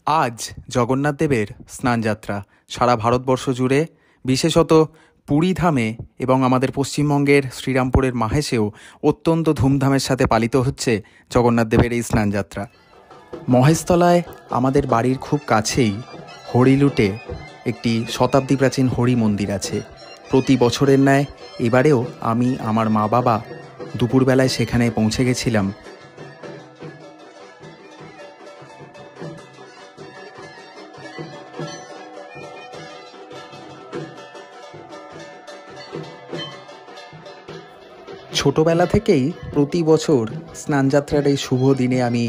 আজ জগন্নাথ দেবের স্নানযাত্রা সারা ভারতবর্ষ জুড়ে, বিশেষত পুরী ধামে এবং আমাদের পশ্চিমবঙ্গের শ্রীরামপুরের মাহেশেও অত্যন্ত ধুমধামের সাথে পালিত হচ্ছে জগন্নাথ দেবের এই স্নানযাত্রা। মহেশতলায় আমাদের বাড়ির খুব কাছেই হরিলুটে একটি শতাব্দী প্রাচীন হরি মন্দির আছে। প্রতি বছরের ন্যায় এবারেও আমি আমার মা বাবা দুপুরবেলায় সেখানে পৌঁছে গেছিলাম। ছোটবেলা থেকেই প্রতি বছর স্নানযাত্রার এই শুভ দিনে আমি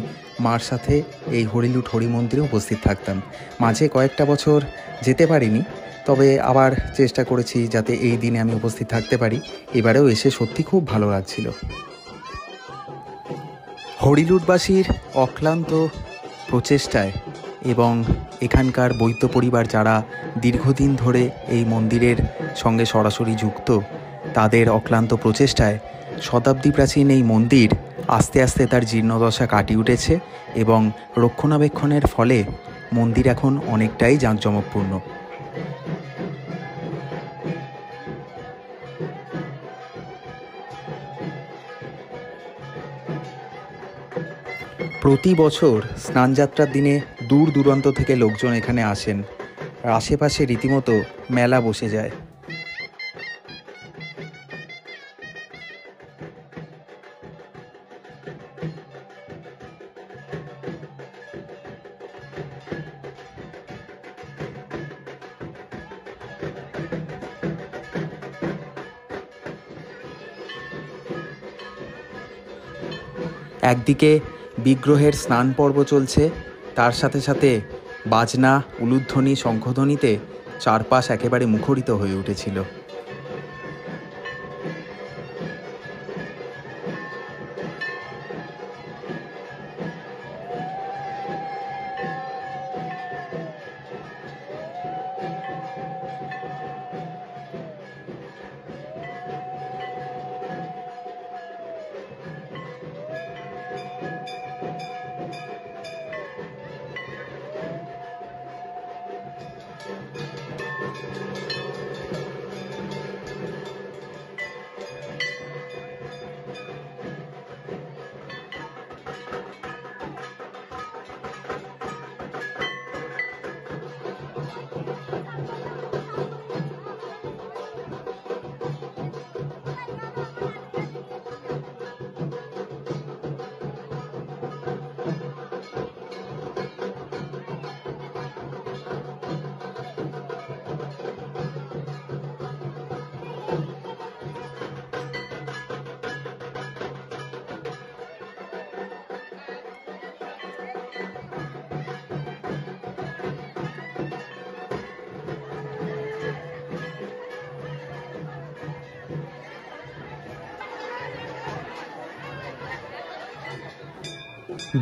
মার সাথে এই হরিলুট হরি মন্দিরে উপস্থিত থাকতাম। মাঝে কয়েকটা বছর যেতে পারিনি, তবে আবার চেষ্টা করেছি যাতে এই দিনে আমি উপস্থিত থাকতে পারি। এবারেও এসে সত্যি খুব ভালো লাগছিল। হরিলুটবাসীর অক্লান্ত প্রচেষ্টায় এবং এখানকার বৈদ্য পরিবার যারা দীর্ঘদিন ধরে এই মন্দিরের সঙ্গে সরাসরি যুক্ত, তাদের অক্লান্ত প্রচেষ্টায় শতাব্দী প্রাচীন এই মন্দির আস্তে আস্তে তার জীর্ণদশা কাটিয়ে উঠেছে এবং রক্ষণাবেক্ষণের ফলে মন্দির এখন অনেকটাই জাঁকজমকপূর্ণ। প্রতি বছর স্নানযাত্রার দিনে দূর দূরান্ত থেকে লোকজন এখানে আসেন। আশেপাশে রীতিমতো মেলা বসে যায়। একদিকে বিগ্রহের স্নান পর্ব চলছে, তার সাথে সাথে বাজনা, উলুধ্বনি, শঙ্খধ্বনিতে চারপাশ একেবারে মুখরিত হয়ে উঠেছিল।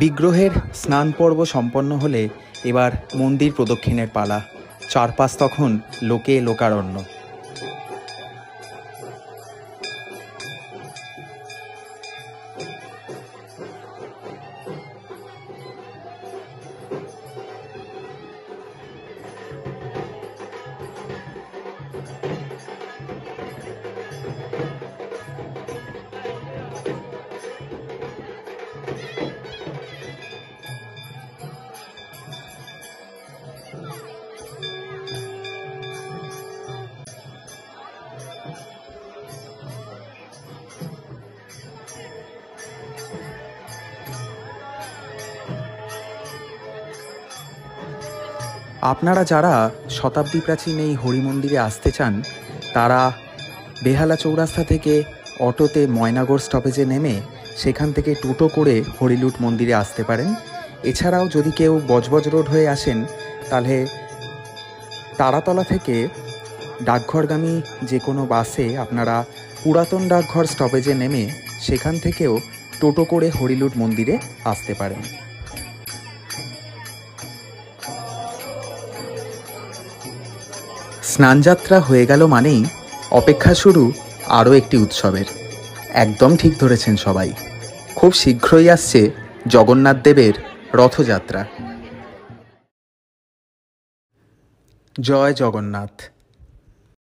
বিগ্রহের স্নান পর্ব সম্পন্ন হলে এবার মন্দির প্রদক্ষিণের পালা। চারপাশ তখন লোকে লোকারণ্য। আপনারা যারা শতাব্দী প্রাচীন এই হরি মন্দিরে আসতে চান, তারা বেহালা চৌরাস্তা থেকে অটোতে ময়নাগড় স্টপেজে নেমে সেখান থেকে টোটো করে হরিলুট মন্দিরে আসতে পারেন। এছাড়াও যদি কেউ বজবজ রোড হয়ে আসেন, তাহলে তারাতলা থেকে ডাকঘরগামী যে কোনো বাসে আপনারা পুরাতন ডাকঘর স্টপেজে নেমে সেখান থেকেও টোটো করে হরিলুট মন্দিরে আসতে পারেন। স্নানযাত্রা হয়ে গেল মানেই অপেক্ষা শুরু আরও একটি উৎসবের। একদম ঠিক ধরেছেন সবাই, খুব শীঘ্রই আসছে জগন্নাথ দেবের রথযাত্রা। জয় জগন্নাথ।